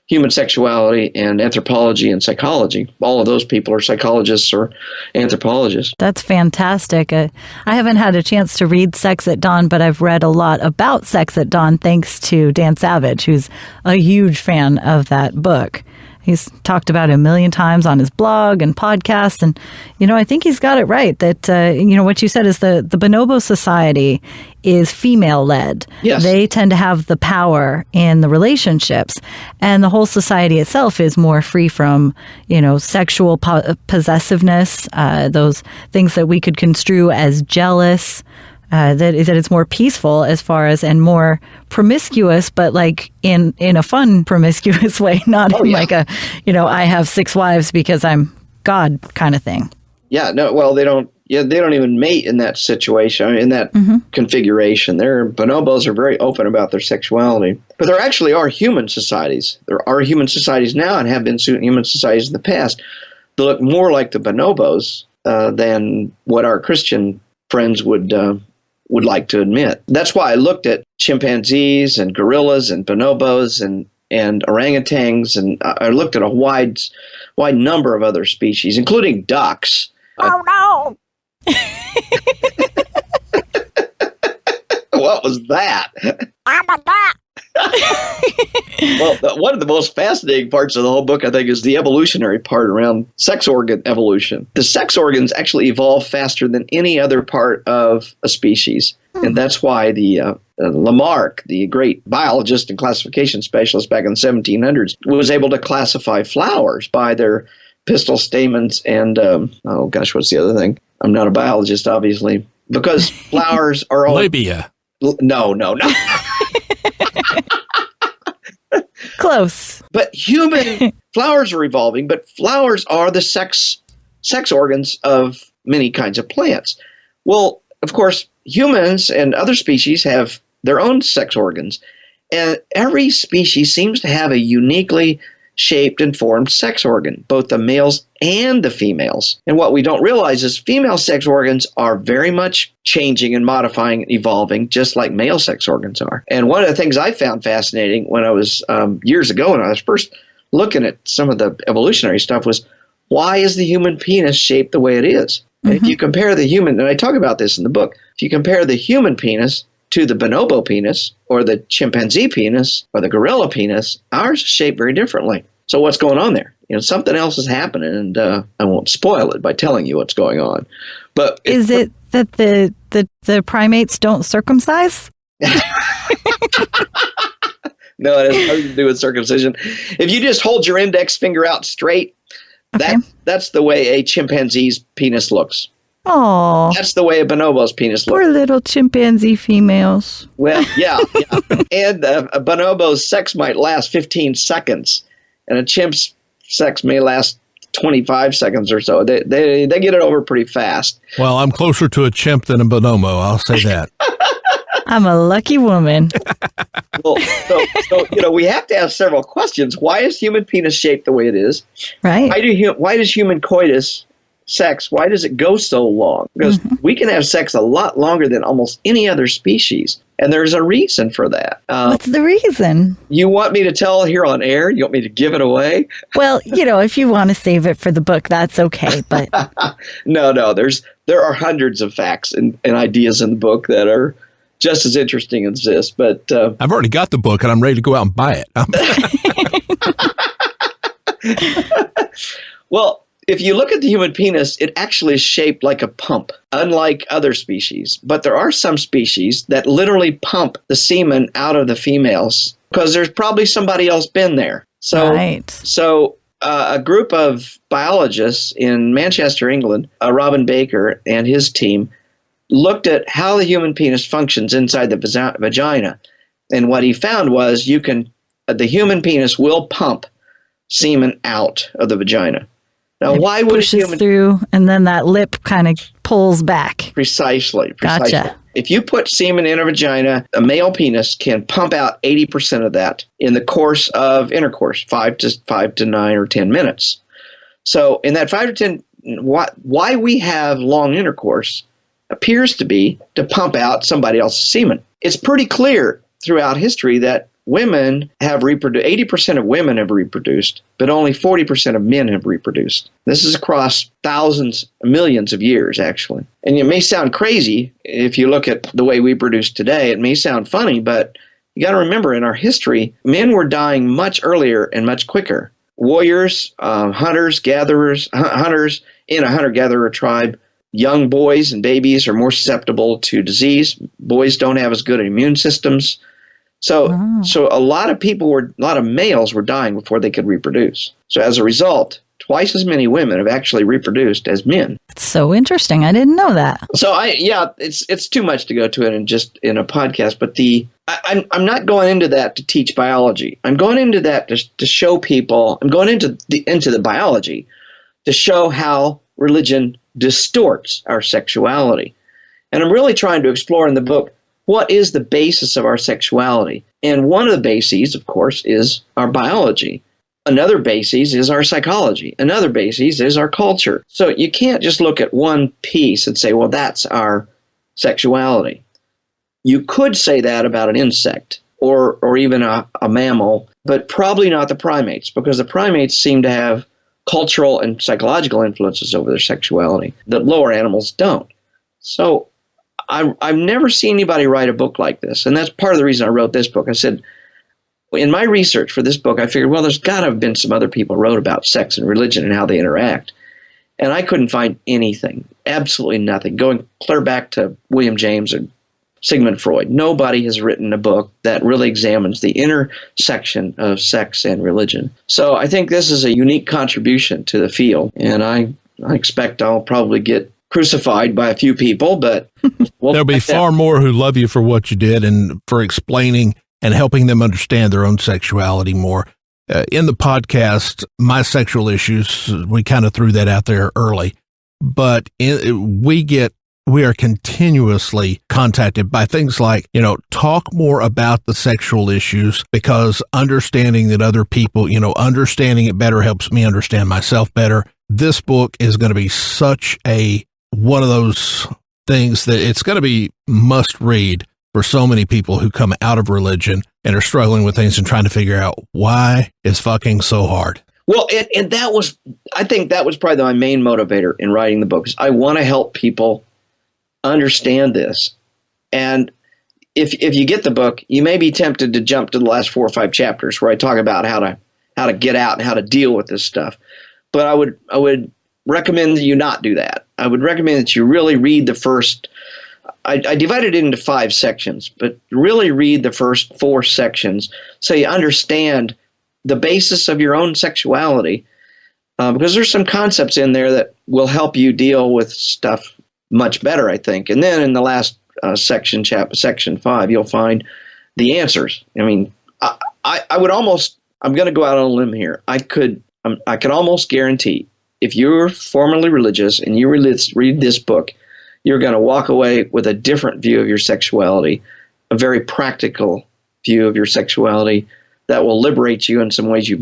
human sexuality and anthropology and psychology. All of those people are psychologists or anthropologists. That's fantastic. I haven't had a chance to read Sex at Dawn, but I've read a lot about Sex at Dawn thanks to Dan Savage, who's a huge fan of that book. He's talked about it a million times on his blog and podcasts. And, I think he's got it right that, what you said is the bonobo society is female-led. Yes. They tend to have the power in the relationships. And the whole society itself is more free from, sexual possessiveness, those things that we could construe as jealous. That it's more peaceful as far as and more promiscuous, but like in a fun promiscuous way, not like a, I have 6 wives because I'm God kind of thing. Yeah, no, well, they don't even mate in that situation, in that configuration. Their bonobos are very open about their sexuality. But there actually are human societies. There are human societies now and have been human societies in the past that look more like the bonobos than what our Christian friends would like to admit. That's why I looked at chimpanzees and gorillas and bonobos and orangutans, and I looked at a wide number of other species, including ducks. Oh, no! What was that? I'm a duck! Well, one of the most fascinating parts of the whole book, I think, is the evolutionary part around sex organ evolution. The sex organs actually evolve faster than any other part of a species. And that's why the Lamarck, the great biologist and classification specialist back in the 1700s, was able to classify flowers by their pistil stamens and, what's the other thing? I'm not a biologist, obviously, because flowers are all... Labia. No. Close. But flowers are evolving, but flowers are the sex organs of many kinds of plants. Well, of course, humans and other species have their own sex organs, and every species seems to have a uniquely shaped and formed sex organ, both the males and the females. And what we don't realize is female sex organs are very much changing and modifying and evolving, just like male sex organs are. And one of the things I found fascinating when I was years ago, when I was first looking at some of the evolutionary stuff, was why is the human penis shaped the way it is? Mm-hmm. And if you compare the human, and I talk about this in the book, if you compare the human penis to the bonobo penis or the chimpanzee penis or the gorilla penis, ours is shaped very differently. So what's going on there? Something else is happening, and I won't spoil it by telling you what's going on. But is it that the primates don't circumcise? No, it has nothing to do with circumcision. If you just hold your index finger out straight, okay, that's the way a chimpanzee's penis looks. Oh, that's the way a bonobo's penis looks. Poor little chimpanzee females. Well, yeah. And a bonobo's sex might last 15 seconds, and a chimp's sex may last 25 seconds or so. They get it over pretty fast. Well, I'm closer to a chimp than a bonobo, I'll say that. I'm a lucky woman. Well, so we have to ask several questions. Why is human penis shaped the way it is? Right. Why does human coitus sex, why does it go so long? Because we can have sex a lot longer than almost any other species. And there's a reason for that. What's the reason? You want me to tell here on air? You want me to give it away? Well, if you want to save it for the book, that's okay. But No, there are hundreds of facts and ideas in the book that are just as interesting as this. But I've already got the book and I'm ready to go out and buy it. Well, if you look at the human penis, it actually is shaped like a pump, unlike other species. But there are some species that literally pump the semen out of the females because there's probably somebody else been there. So, right. So a group of biologists in Manchester, England, Robin Baker and his team, looked at how the human penis functions inside the vagina. And what he found was the human penis will pump semen out of the vagina. Now, why would pushes through, and then that lip kind of pulls back? Precisely. Gotcha. If you put semen in a vagina, a male penis can pump out 80% of that in the course of intercourse, 5 to 9 or 10 minutes. So, in that 5 to 10, why we have long intercourse appears to be to pump out somebody else's semen. It's pretty clear throughout history that women have reproduced, 80% of women have reproduced, but only 40% of men have reproduced. This is across thousands, millions of years, actually. And it may sound crazy if you look at the way we produce today. It may sound funny, but you got to remember in our history, men were dying much earlier and much quicker. Warriors, hunters in a hunter-gatherer tribe, young boys and babies are more susceptible to disease. Boys don't have as good immune systems. So a lot of males were dying before they could reproduce. So as a result, twice as many women have actually reproduced as men. It's so interesting. I didn't know that. So it's too much to go to it in a podcast. But I'm not going into that to teach biology. I'm going into that to show people. I'm going into the biology to show how religion distorts our sexuality. And I'm really trying to explore in the book, what is the basis of our sexuality? And one of the bases, of course, is our biology. Another basis is our psychology. Another basis is our culture. So you can't just look at one piece and say, well, that's our sexuality. You could say that about an insect or even a mammal, but probably not the primates, because the primates seem to have cultural and psychological influences over their sexuality that lower animals don't. So I've never seen anybody write a book like this, and that's part of the reason I wrote this book. I said, in my research for this book, I figured, well, there's got to have been some other people who wrote about sex and religion and how they interact. And I couldn't find anything, absolutely nothing, going clear back to William James or Sigmund Freud. Nobody has written a book that really examines the intersection of sex and religion. So I think this is a unique contribution to the field, and I expect I'll probably get crucified by a few people, but there'll be far more who love you for what you did and for explaining and helping them understand their own sexuality more. In the podcast, My Sexual Issues, we kind of threw that out there early, but we are continuously contacted by things like, talk more about the sexual issues, because understanding that other people, understanding it better helps me understand myself better. This book is going to be such one of those things that it's going to be must read for so many people who come out of religion and are struggling with things and trying to figure out why it's fucking so hard. Well, and I think that was probably my main motivator in writing the book, is I want to help people understand this. And if you get the book, you may be tempted to jump to the last 4 or 5 chapters where I talk about how to get out and how to deal with this stuff. But I would recommend that you not do that. I would recommend that you really read the first. I divided it into 5 sections, but really read the first 4 sections so you understand the basis of your own sexuality, because there's some concepts in there that will help you deal with stuff much better, I think. And then in the last section 5, you'll find the answers. I mean, I would almost, I'm going to go out on a limb here. I could almost guarantee if you're formerly religious and you read this book, you're going to walk away with a different view of your sexuality, a very practical view of your sexuality that will liberate you in some ways you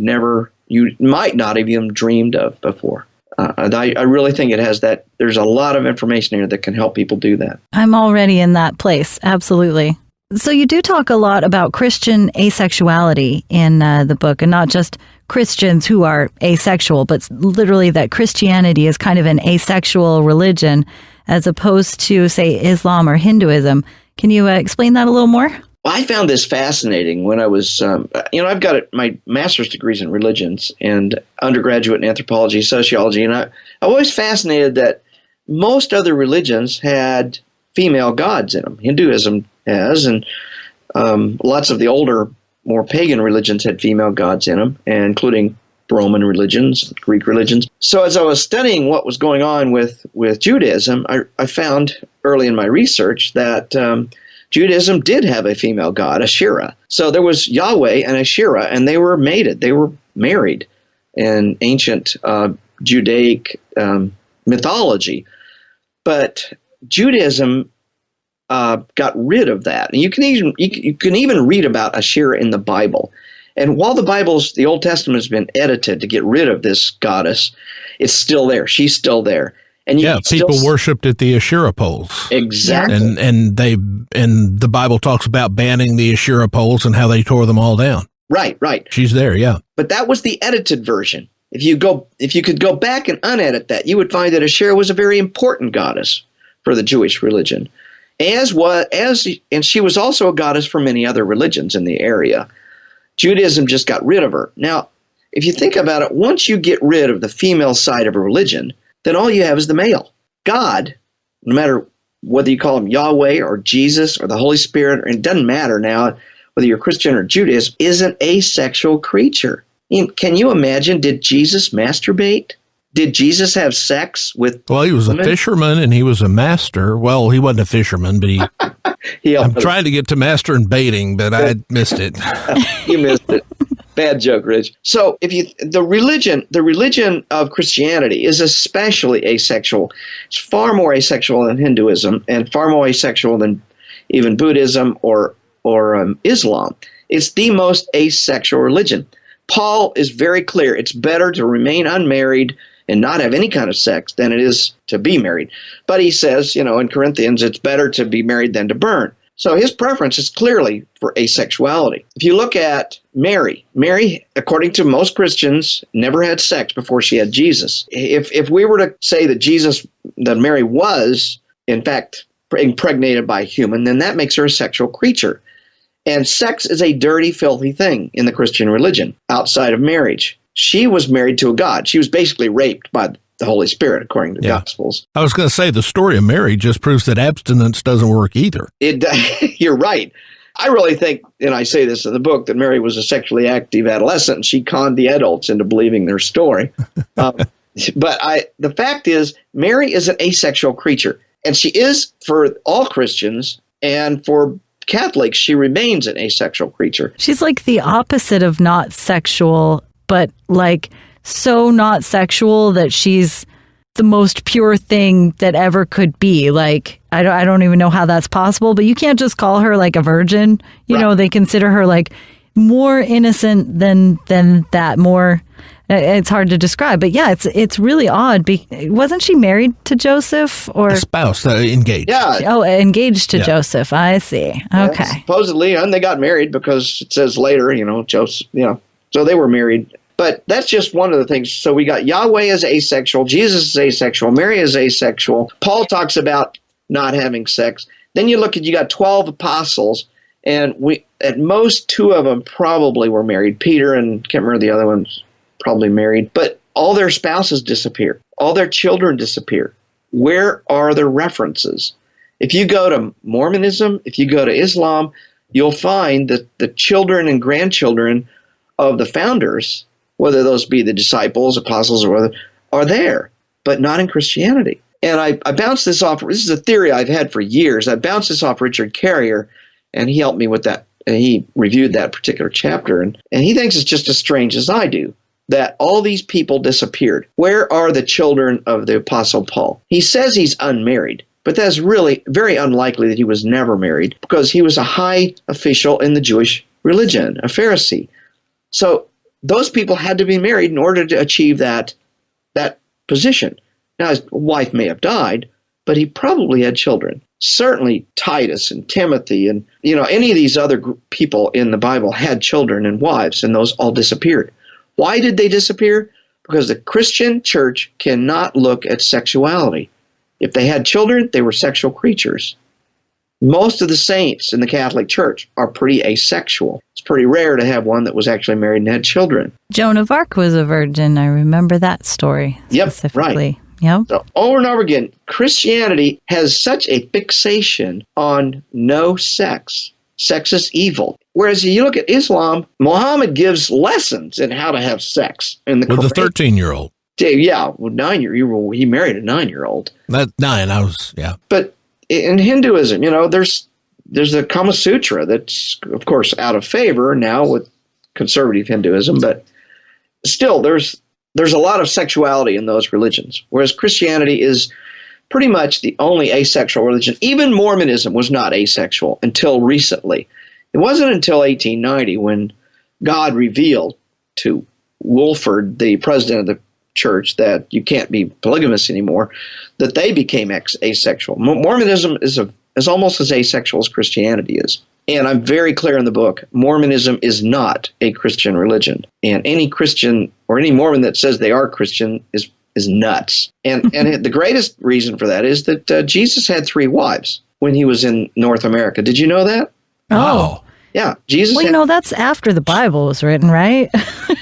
might not have even dreamed of before. I really think it has that. There's a lot of information here that can help people do that. I'm already in that place. Absolutely. So you do talk a lot about Christian asexuality in the book, and not just Christians who are asexual, but literally that Christianity is kind of an asexual religion as opposed to, say, Islam or Hinduism. Can you explain that a little more? Well, I found this fascinating when I was, I've got my master's degrees in religions and undergraduate in anthropology, sociology, and I was fascinated that most other religions had female gods in them. Hinduism has, and lots of the older, more pagan religions had female gods in them, including Roman religions, Greek religions. So as I was studying what was going on with Judaism, I found early in my research that Judaism did have a female god, Asherah. So there was Yahweh and Asherah, and they were mated. They were married in ancient Judaic mythology. But Judaism got rid of that. And you can even read about Asherah in the Bible. And while the Old Testament has been edited to get rid of this goddess, it's still there. She's still there. And people worshipped at the Asherah poles. Exactly. And the Bible talks about banning the Asherah poles and how they tore them all down. Right. She's there, yeah. But that was the edited version. If you could go back and unedit that, you would find that Asherah was a very important goddess for the Jewish religion. And she was also a goddess for many other religions in the area. Judaism just got rid of her. Now, if you think about it, once you get rid of the female side of a religion, then all you have is the male. God, no matter whether you call him Yahweh or Jesus or the Holy Spirit, or it doesn't matter now whether you're Christian or Judaism, is an asexual creature. Can you imagine, did Jesus masturbate? Did Jesus have sex with Well, he was women? A fisherman and he was a master. Well, he wasn't a fisherman, but I'm trying to get to master and baiting, but I missed it. You missed it. Bad joke, Rich. So the religion of Christianity is especially asexual. It's far more asexual than Hinduism and far more asexual than even Buddhism or Islam. It's the most asexual religion. Paul is very clear. It's better to remain unmarried and not have any kind of sex than it is to be married. But he says, in Corinthians, it's better to be married than to burn. So his preference is clearly for asexuality. If you look at Mary, according to most Christians, never had sex before she had Jesus. If we were to say that Mary was, in fact, impregnated by a human, then that makes her a sexual creature. And sex is a dirty, filthy thing in the Christian religion outside of marriage. She was married to a god. She was basically raped by the Holy Spirit, according to the Gospels. I was going to say the story of Mary just proves that abstinence doesn't work either. You're right. I really think, and I say this in the book, that Mary was a sexually active adolescent, and she conned the adults into believing their story. But the fact is, Mary is an asexual creature, and she is for all Christians, and for Catholics, she remains an asexual creature. She's like the opposite of not sexual, but like so not sexual that she's the most pure thing that ever could be. Like, I don't even know how that's possible, but you can't just call her like a virgin. You know, they consider her like more innocent than that, more. It's hard to describe, but yeah, it's really odd. Wasn't she married to Joseph or a spouse, engaged? Yeah. Oh, engaged to Joseph. I see. Okay. Supposedly, and they got married because it says later, Joseph. So they were married. But that's just one of the things. So we got Yahweh is asexual, Jesus is asexual, Mary is asexual. Paul talks about not having sex. Then you got 12 apostles, and at most 2 of them probably were married. Peter and can't remember the other ones. Probably married, but all their spouses disappear. All their children disappear. Where are the references? If you go to Mormonism, if you go to Islam, you'll find that the children and grandchildren of the founders, whether those be the disciples, apostles, or whether, are there, but not in Christianity. And I bounced this off. This is a theory I've had for years. I bounced this off Richard Carrier, and he helped me with that. And he reviewed that particular chapter, and he thinks it's just as strange as I do, that all these people disappeared. Where are the children of the Apostle Paul? He says he's unmarried, but that's really very unlikely that he was never married, because he was a high official in the Jewish religion, a Pharisee. So those people had to be married in order to achieve that position. Now, his wife may have died, but he probably had children. Certainly Titus and Timothy and any of these other people in the Bible had children and wives, and those all disappeared. Why did they disappear? Because the Christian church cannot look at sexuality. If they had children, they were sexual creatures. Most of the saints in the Catholic Church are pretty asexual. It's pretty rare to have one that was actually married and had children. Joan of Arc was a virgin. I remember that story specifically. Right. Yep. So over and over again, Christianity has such a fixation on no sex. Sex is evil. Whereas you look at Islam, Muhammad gives lessons in how to have sex in the Quran. With a 13-year-old. Yeah, well, 9-year-old. He married a 9-year-old. That 9, But in Hinduism, there's a Kama Sutra that's, of course, out of favor now with conservative Hinduism, but still there's a lot of sexuality in those religions, whereas Christianity is pretty much the only asexual religion. Even Mormonism was not asexual until recently. It wasn't until 1890 when God revealed to Wolford, the president of the church, that you can't be polygamous anymore, that they became asexual. Mormonism is almost as asexual as Christianity is. And I'm very clear in the book, Mormonism is not a Christian religion. And any Christian or any Mormon that says they are Christian is nuts. And the greatest reason for that is that Jesus had 3 wives when he was in North America. Did you know that? Oh. Yeah, Jesus. Well, that's after the Bible was written, right?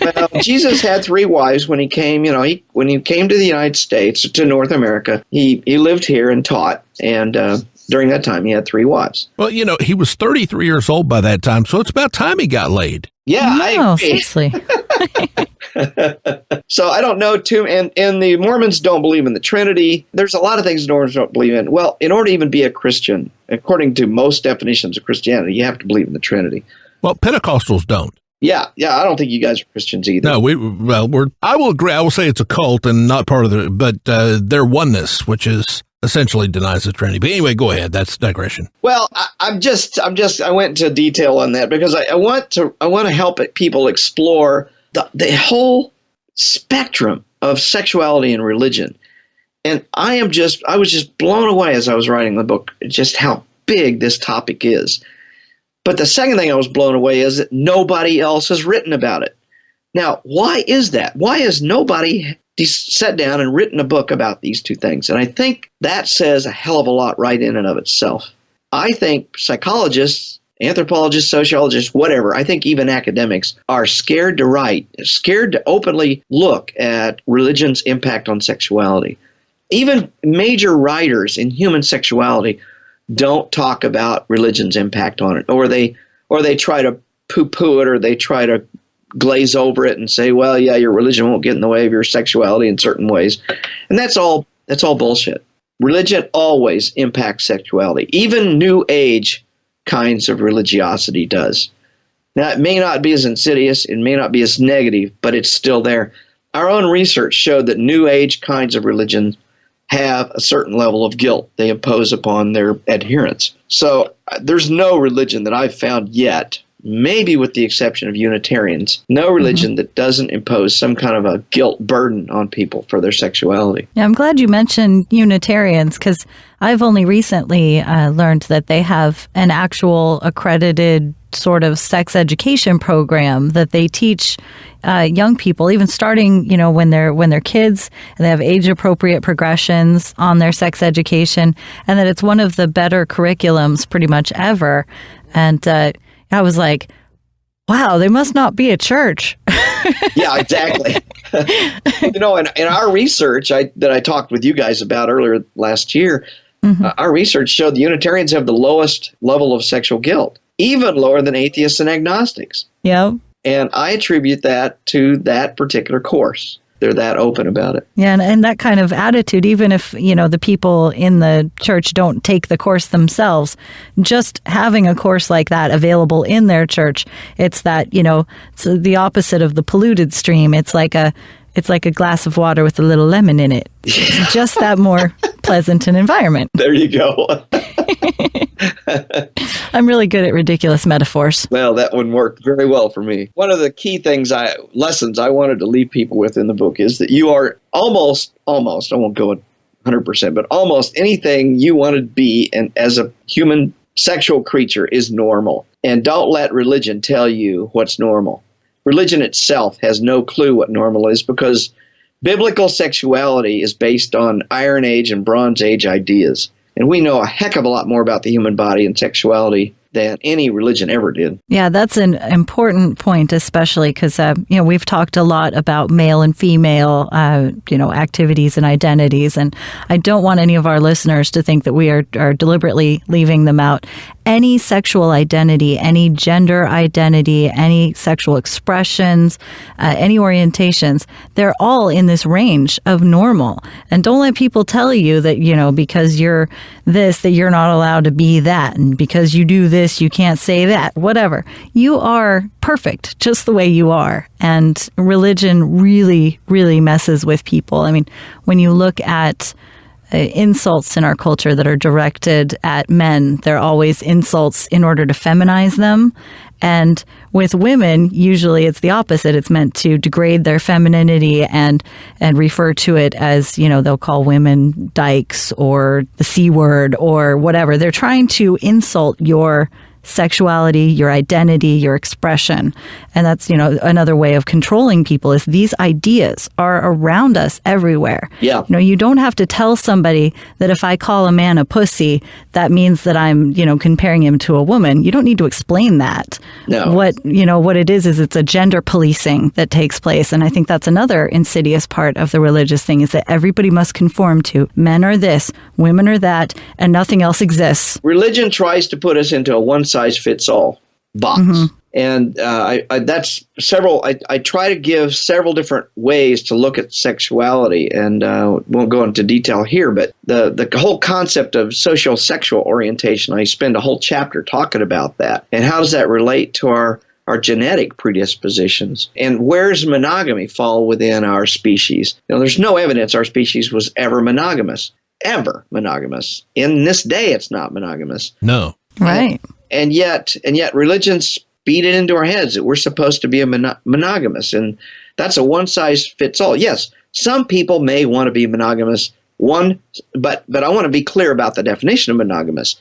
Well, Jesus had 3 wives when he came. When he came to the United States, to North America, he lived here and taught, and during that time, he had 3 wives. Well, he was 33 years old by that time, so it's about time he got laid. Yeah, no, I agree. Seriously. So I don't know too, and the Mormons don't believe in the Trinity. There's a lot of things the Mormons don't believe in. Well, in order to even be a Christian, according to most definitions of Christianity, you have to believe in the Trinity. Well, Pentecostals don't. Yeah, I don't think you guys are Christians either. No, I will agree. I will say it's a cult and not part of but their oneness, which is essentially denies the Trinity. But anyway, go ahead. That's digression. Well, I went into detail on that because I want to help people explore the whole spectrum of sexuality and religion. And I was just blown away as I was writing the book, just how big this topic is. But the second thing I was blown away is that nobody else has written about it. Now, why is that? Why has nobody sat down and written a book about these two things? And I think that says a hell of a lot right in and of itself. I think psychologists, anthropologists, sociologists, whatever, I think even academics are scared to write, scared to openly look at religion's impact on sexuality. Even major writers in human sexuality don't talk about religion's impact on it, or they try to poo-poo it, or they try to glaze over it and say, well, yeah, your religion won't get in the way of your sexuality in certain ways. And that's all bullshit. Religion always impacts sexuality. Even New Age kinds of religiosity does. Now, it may not be as insidious, it may not be as negative, but it's still there. Our own research showed that New Age kinds of religion have a certain level of guilt they impose upon their adherents. So there's no religion that I've found yet, maybe with the exception of Unitarians, no religion that doesn't impose some kind of a guilt burden on people for their sexuality. Yeah, I'm glad you mentioned Unitarians, because I've only recently learned that they have an actual accredited sort of sex education program that they teach young people, even starting, when they're kids, and they have age-appropriate progressions on their sex education, and that it's one of the better curriculums pretty much ever. And I was like, wow, they must not be a church. Yeah, exactly. In our research that I talked with you guys about earlier last year, our research showed the Unitarians have the lowest level of sexual guilt, even lower than atheists and agnostics. Yeah. And I attribute that to that particular course. They're that open about it. Yeah, and that kind of attitude, even if, the people in the church don't take the course themselves, just having a course like that available in their church, it's that, it's the opposite of the polluted stream. It's like a glass of water with a little lemon in it. It's just that more pleasant an environment. There you go. I'm really good at ridiculous metaphors. Well, that one worked very well for me. One of the key lessons I wanted to leave people with in the book is that you are almost, I won't go 100%, but almost anything you want to be and as a human sexual creature is normal. And don't let religion tell you what's normal. Religion itself has no clue what normal is, because biblical sexuality is based on Iron Age and Bronze Age ideas. And we know a heck of a lot more about the human body and sexuality than any religion ever did. Yeah, that's an important point, especially because, we've talked a lot about male and female, activities and identities. And I don't want any of our listeners to think that we are deliberately leaving them out. Any sexual identity, any gender identity, any sexual expressions, any orientations, they're all in this range of normal. And don't let people tell you that, because you're this, that you're not allowed to be that. And because you do this, you can't say that, whatever. You are perfect just the way you are. And religion really, really messes with people. I mean, when you look at insults in our culture that are directed at men, they're always insults in order to feminize them. And with women, usually it's the opposite. It's meant to degrade their femininity and refer to it as, they'll call women dykes or the C word or whatever. They're trying to insult your sexuality, your identity, your expression. And that's, another way of controlling people is these ideas are around us everywhere. Yeah. You don't have to tell somebody that if I call a man a pussy, that means that I'm, comparing him to a woman. You don't need to explain that. No. What it is it's a gender policing that takes place. And I think that's another insidious part of the religious thing is that everybody must conform to men are this, women are that, and nothing else exists. Religion tries to put us into a one-size-fits-all box. And that's several. I try to give several different ways to look at sexuality, and won't go into detail here. But the whole concept of social sexual orientation, I spend a whole chapter talking about that, and how does that relate to our genetic predispositions, and where does monogamy fall within our species? There's no evidence our species was ever monogamous. In this day, it's not monogamous. No. Right. And yet religions beat it into our heads that we're supposed to be monogamous. And that's a one size fits all. Yes, some people may want to be monogamous. But I want to be clear about the definition of monogamous.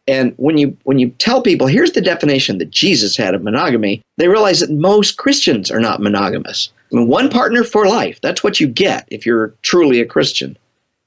And when you tell people, here's the definition that Jesus had of monogamy, they realize that most Christians are not monogamous. I mean, one partner for life. That's what you get if you're truly a Christian.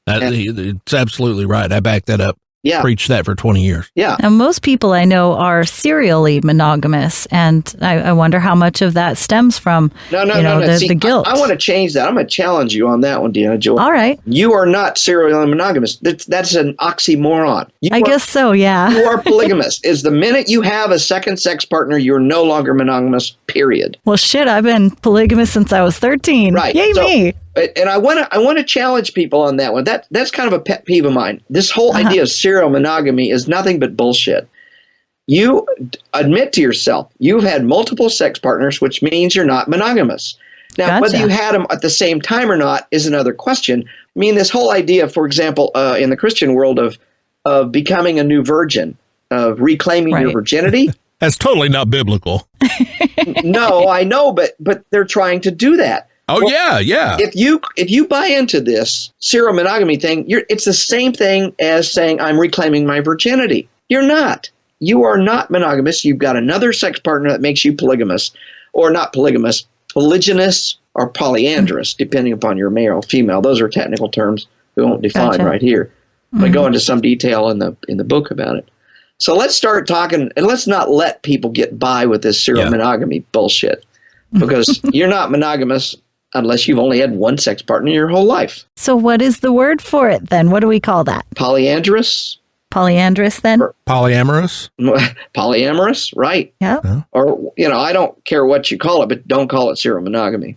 It's absolutely right. I back that up. Yeah. Preached that for 20 years. Yeah. Now, most people I know are serially monogamous, and I wonder how much of that stems from the guilt. I want to change that. I'm going to challenge you on that one, Deanna Joy. All right. You are not serially monogamous. That's an oxymoron. I guess so, yeah. You are polygamous. Is the minute you have a second sex partner, you're no longer monogamous, period. Well, shit, I've been polygamous since I was 13. Right. Yay, me. And I want to challenge people on that one. That's kind of a pet peeve of mine. This whole idea of serial monogamy is nothing but bullshit. You admit to yourself you've had multiple sex partners, which means you're not monogamous. Now, Gotcha. Whether you had them at the same time or not is another question. I mean, this whole idea, for example, in the Christian world of becoming a new virgin, of reclaiming your virginity. That's totally not biblical. No, I know, but they're trying to do that. Oh, well, yeah. If you buy into this serial monogamy thing, it's the same thing as saying I'm reclaiming my virginity. You're not. You are not monogamous. You've got another sex partner that makes you polygamous, or not polygamous, polygynous or polyandrous, depending upon your male or female. Those are technical terms we won't define right here. But go into some detail in the book about it. So let's start talking, and let's not let people get by with this serial monogamy bullshit, because you're not monogamous unless you've only had one sex partner your whole life. So what is the word for it then? What do we call that? Polyandrous. Polyandrous then? Polyamorous? Polyamorous, right. Yeah. Or, I don't care what you call it, but don't call it serial monogamy.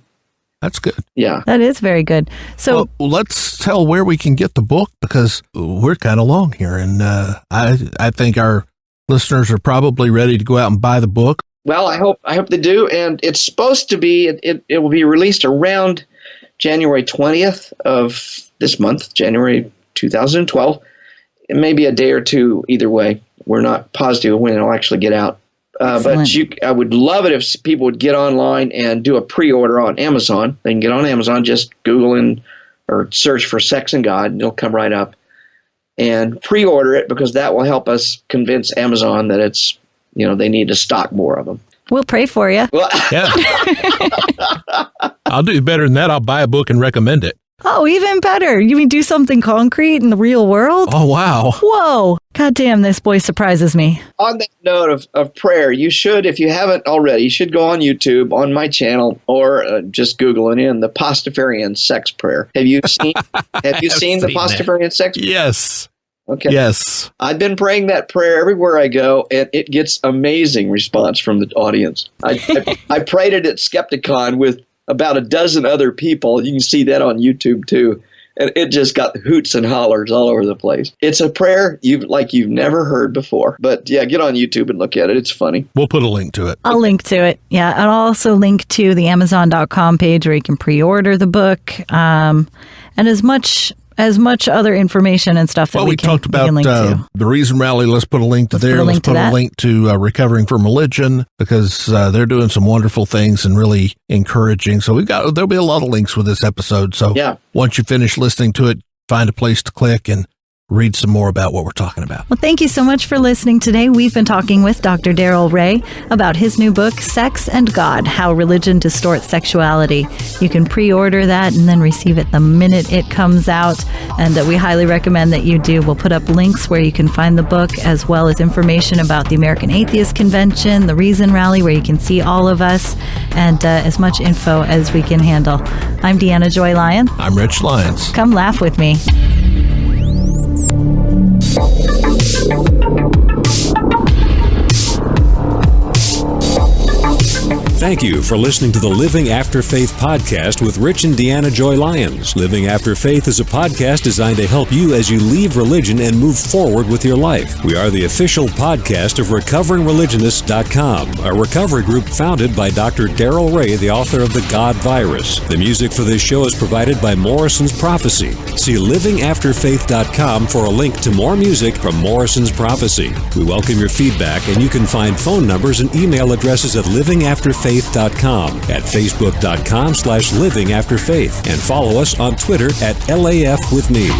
That's good. Yeah. That is very good. So well, let's tell where we can get the book, because we're kind of long here. And I think our listeners are probably ready to go out and buy the book. Well, I hope they do, and it's supposed to be. It will be released around January 20th of this month, January 2012. It may be a day or two either way. We're not positive when it'll actually get out. But I would love it if people would get online and do a pre-order on Amazon. They can get on Amazon, just Google or search for "Sex and God," and it'll come right up. And pre-order it, because that will help us convince Amazon that it's. They need to stock more of them. We'll pray for you. Well, yeah. I'll do better than that. I'll buy a book and recommend it. Oh, even better. You mean do something concrete in the real world? Oh, wow. Whoa. God damn, this boy surprises me. On that note of prayer, you should, if you haven't already, you should go on YouTube, on my channel, or just Google it in, the Pastafarian sex prayer. Have you seen the Pastafarian sex prayer? Yes. Okay. Yes. I've been praying that prayer everywhere I go, and it gets amazing response from the audience. I prayed it at Skepticon with about a dozen other people. You can see that on YouTube too. And it just got hoots and hollers all over the place. It's a prayer you've never heard before. But yeah, get on YouTube and look at it. It's funny. We'll put a link to it. I'll link to it. Yeah. I'll also link to the Amazon.com page where you can pre-order the book. And as much other information and stuff that we talked about the Reason Rally. Let's put a link to there. Let's put a link to Recovering from Religion, because they're doing some wonderful things and really encouraging. So there'll be a lot of links with this episode. So once you finish listening to it, find a place to click and read some more about what we're talking about. Well, thank you so much for listening today. We've been talking with Dr. Darrel Ray about his new book, Sex and God, How Religion Distorts Sexuality. You can pre-order that and then receive it the minute it comes out, and we highly recommend that you do. We'll put up links where you can find the book, as well as information about the American Atheist Convention, the Reason Rally, where you can see all of us, and as much info as we can handle. I'm Deanna Joy Lyons. I'm Rich Lyons. Come laugh with me. Thank you for listening to the Living After Faith podcast with Rich and Deanna Joy Lyons. Living After Faith is a podcast designed to help you as you leave religion and move forward with your life. We are the official podcast of RecoveringReligionists.com, a recovery group founded by Dr. Darrel Ray, the author of The God Virus. The music for this show is provided by Morrison's Prophecy. See livingafterfaith.com for a link to more music from Morrison's Prophecy. We welcome your feedback, and you can find phone numbers and email addresses at livingafterfaith.com livingafterfaith.com, at facebook.com/livingafterfaith, and follow us on Twitter at LAF with me.